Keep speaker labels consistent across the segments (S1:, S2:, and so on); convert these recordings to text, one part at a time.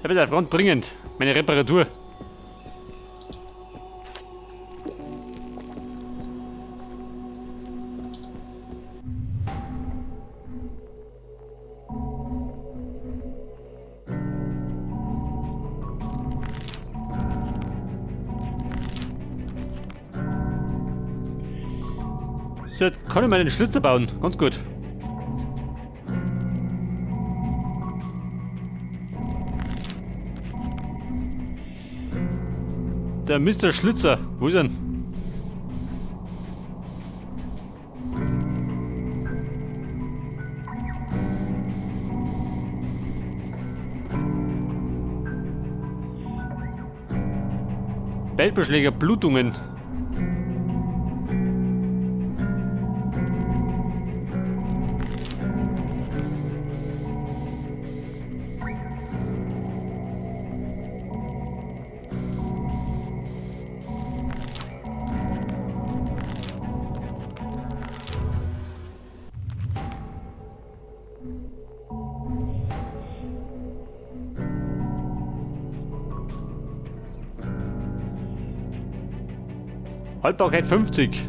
S1: Ja, bitte, ganz dringend. Meine Reparatur. So, jetzt kann ich mal den Schlitzer bauen. Ganz gut. Der Mr. Schlitzer. Wo ist er denn? Weltbeschläger, Blutungen. Haltbarkeit 50.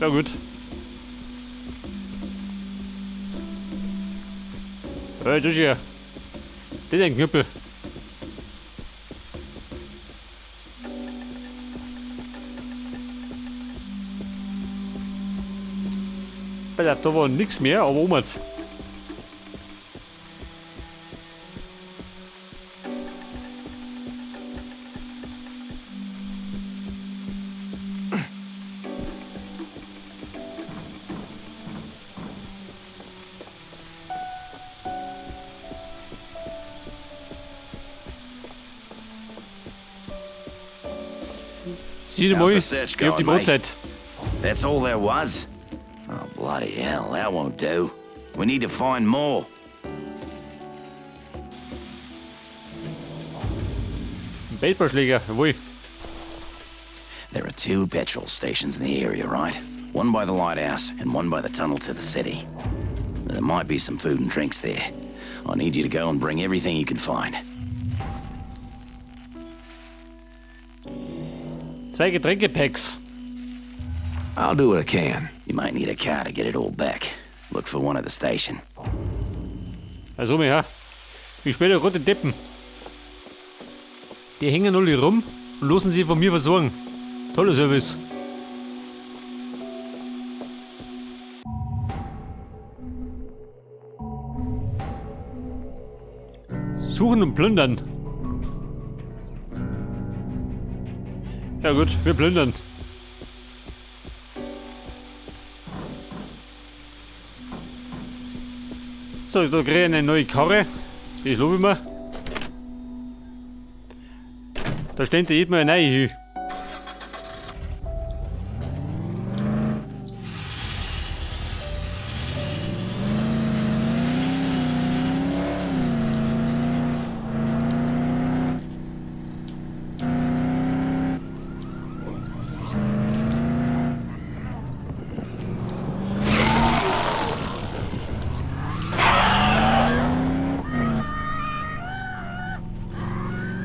S1: Ja gut. Das ist ja. Das ist ein Knüppel. Da war nichts mehr, aber oben. Sieh mal, ich hab die Brotzeit.
S2: That's all there was? Oh, bloody hell, that won't do. We need to find more.
S1: Baseballschläger, jawohl.
S2: There are 2 petrol stations in the area, right? One by the lighthouse and one by the tunnel to the city. There might be some food and drinks there. I need you to go and bring everything you can find.
S1: 2 Getränkepacks.
S3: I'll do what I can.
S2: You might need a car to get it all back. Look for one at the station.
S1: Also mir, ja. Ich spiele rote Deppen. Die hängen alle rum und lassen sich von mir versorgen. Toller Service. Suchen und plündern. Ja gut, wir plündern. So, da kriege ich eine neue Karre. Das lobe ich mir. Da steht jedem mal eine neue hin.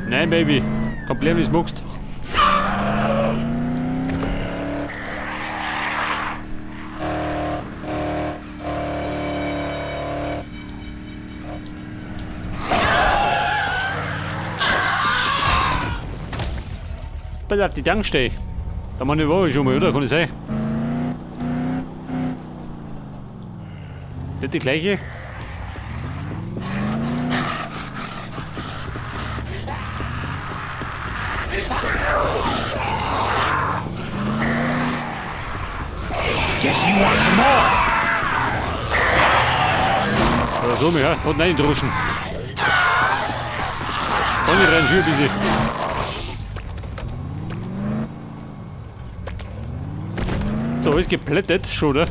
S1: Nein, Baby. Problem ist muckst. Pass auf die Tankstelle. Da war ich schon mal, oder? Kann ich sein? Nicht die gleiche?
S2: Guess you want some more.
S1: Oder so, ja, hat reingedroschen. Kann nicht rein, schön ein bisschen. So, ist geplättet schon, oder?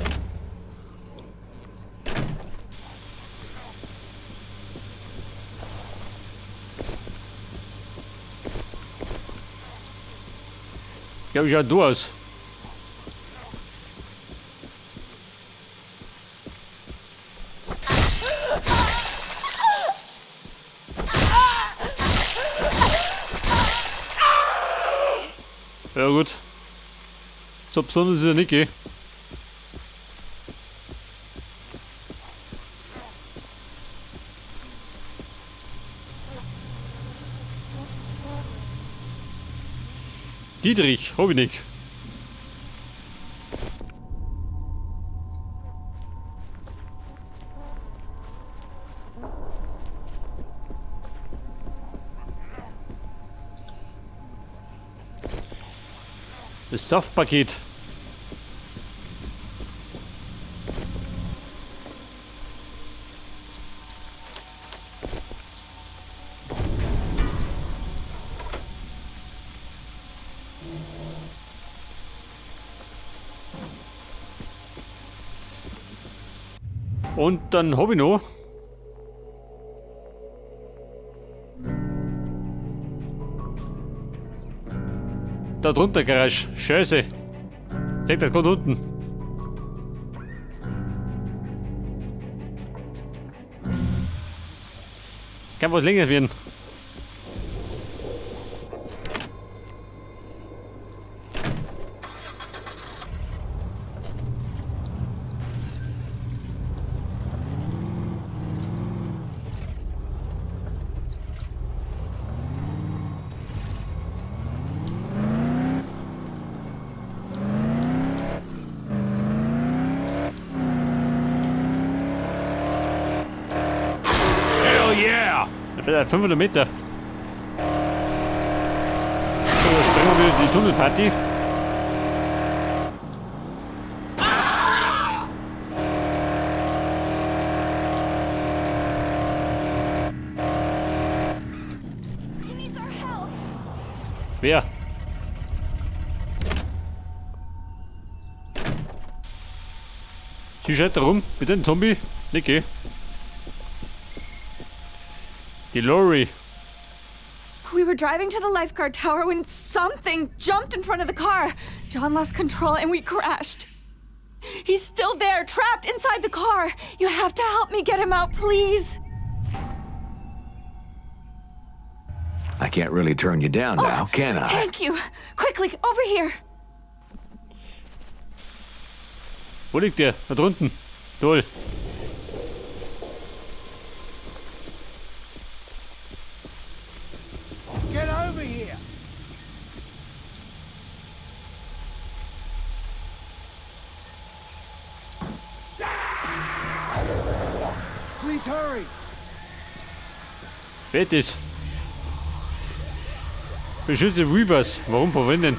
S1: Ja, wie schaut du aus? Ja gut. So besonders ist er nicht, gell? Dietrich, hab ich nicht. Das Saftpaket. Und dann hab ich noch. Da drunter Garage. Scheiße. Liegt das gerade unten. Kann was länger werden.
S3: Yeah!
S1: 500 Meter. So, da sprengen wir wieder die Tunnelparty.
S4: He needs our help.
S1: Wer? Sie schreit da rum. Bitte ein Zombie. Niki. Die Lorry.
S4: We were driving to the lifeguard tower when something jumped in front of the car. John lost control and we crashed. He's still there, trapped inside the car. You have to help me get him out, please.
S3: I can't really turn you down now, can I?
S4: Thank you. Quickly, over here.
S1: Wo liegt der? Da drunten. Toll.
S5: Get over here! Please hurry!
S1: Wer ist? Beschütze Weavers. Warum verwenden?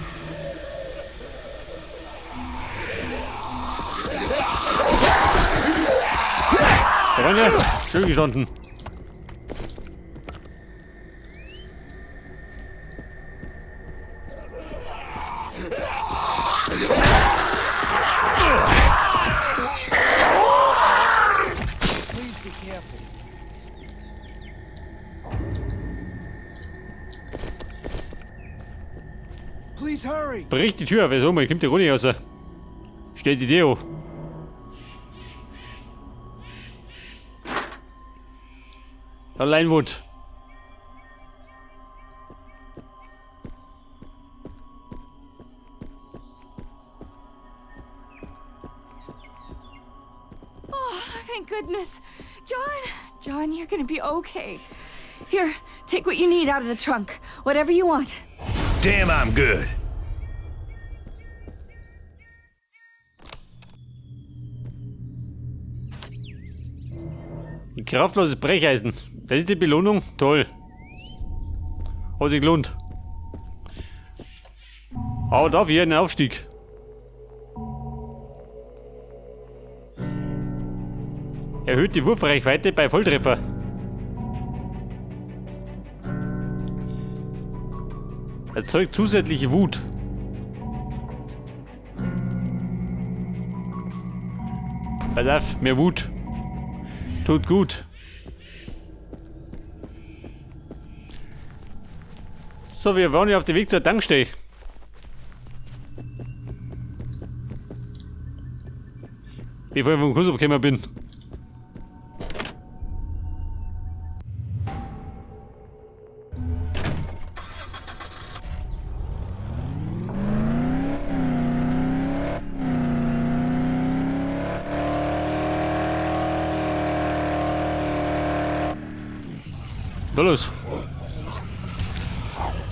S1: Freunde, schön gestanden.
S5: Please be careful. Please hurry!
S1: Brich die Tür, wer so mal, kommt der Runde raus. Steht die Deo. Leinwand.
S4: Oh, thank goodness. John, you're gonna be okay. Here, take what you need out of the trunk. Whatever you want.
S3: Damn, I'm good.
S1: Ein kraftloses Brecheisen. Das ist die Belohnung? Toll. Hat sich gelohnt. Aber da hier einen Aufstieg. Erhöht die Wurfreichweite bei Volltreffer. Erzeugt zusätzliche Wut. Pass auf, mehr Wut. Tut gut. So, wir waren ja auf dem Weg zur Tankstelle. bevor ich vom Kurs abgekommen bin. Da los.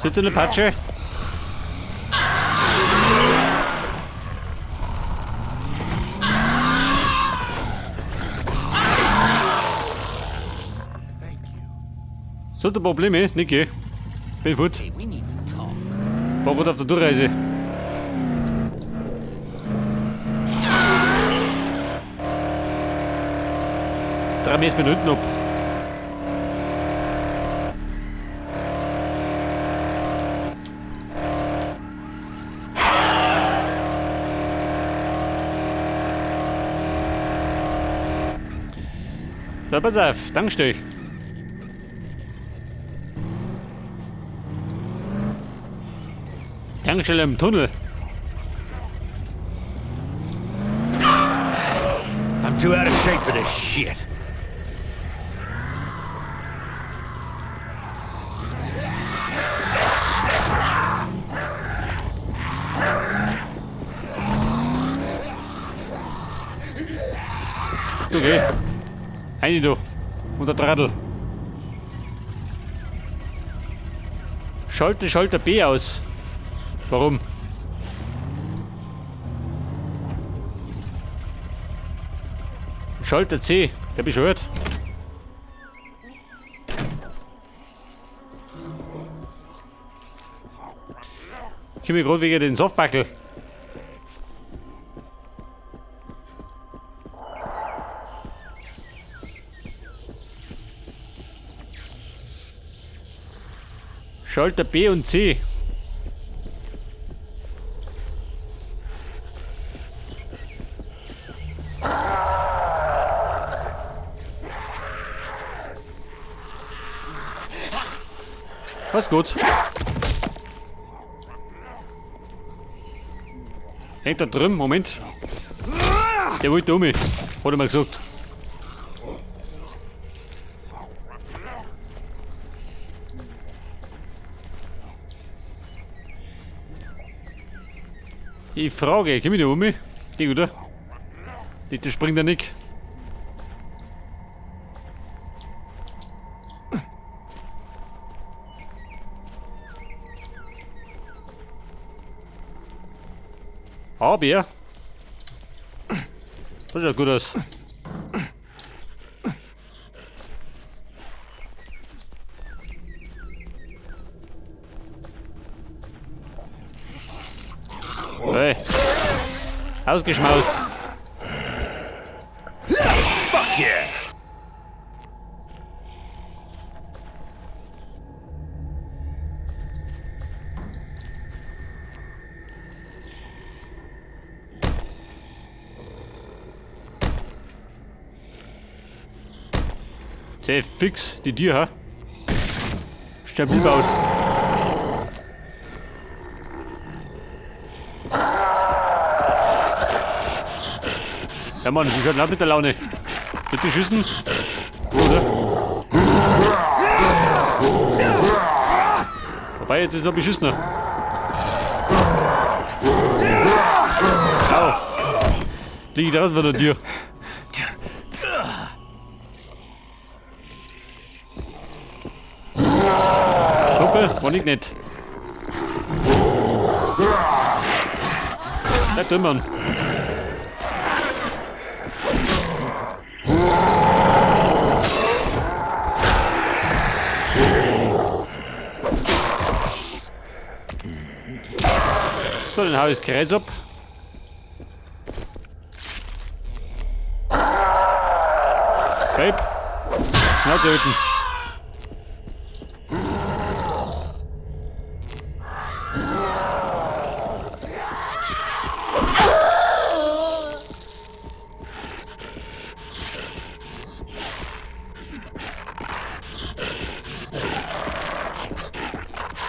S1: Sind du eine Patsche? So, der Probleme, Niki. Bin gut. War gut auf der Durchreise. Drei Minuten ab. Na, pass auf, Tankstelle. Tankstelle im Tunnel.
S3: I'm too out of shape for this shit.
S1: Du geh. Heini du. Und der Tradl. Schalte B aus. Warum? Schalter C. Der bescheuert. Ich komme gerade wegen den Softbackel. Schalter B und C. Was gut. Hängt da drüben, Moment. Der wollte um mich, hat er mal gesagt. Die Frage, komm ich da um mich? Geh, oder? Bitte springt er nicht. Aber das schaut gut aus. Hey. Ausgeschmaust.
S3: Fuck yeah!
S1: Sehr fix, die Tür, ha? Stabil baut. Ja Mann, wie schaut denn ab mit der Laune? Bitte schießen? Oder? Wobei, jetzt ist noch beschissener. Au! Liege draußen von der Tür. Kumpel, war nicht nett. Bleib drin, Mann. So, dann hau ich das Kreuz ab. Babe, schnell töten.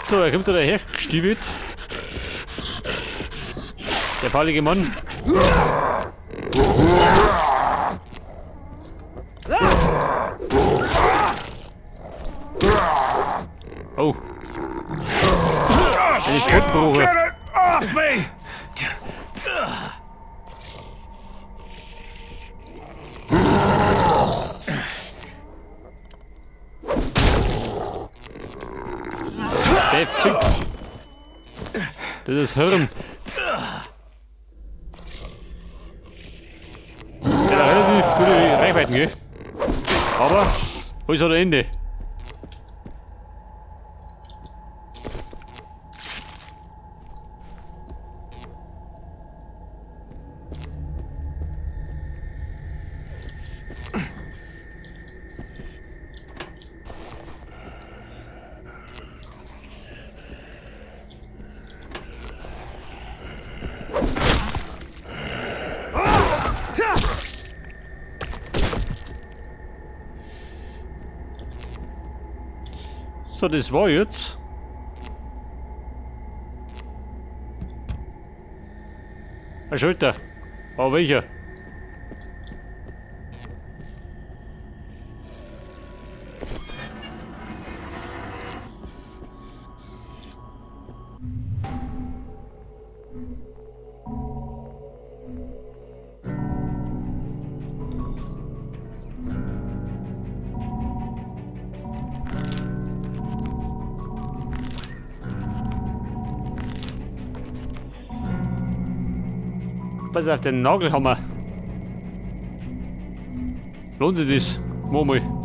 S1: So, er kommt da daher gestiefelt. Der faulige Mann. Oh. Eine Kettenbruche.
S5: Get it off me!
S1: Der Fix. Das ist Hirn. Der hat relativ gute Reichweiten, gell? Aber, wo ist er Ende? So, das war jetzt. Ein Schulter. Aber welcher? Pass auf den Nagelhammer. Lohnt sich das? Mal.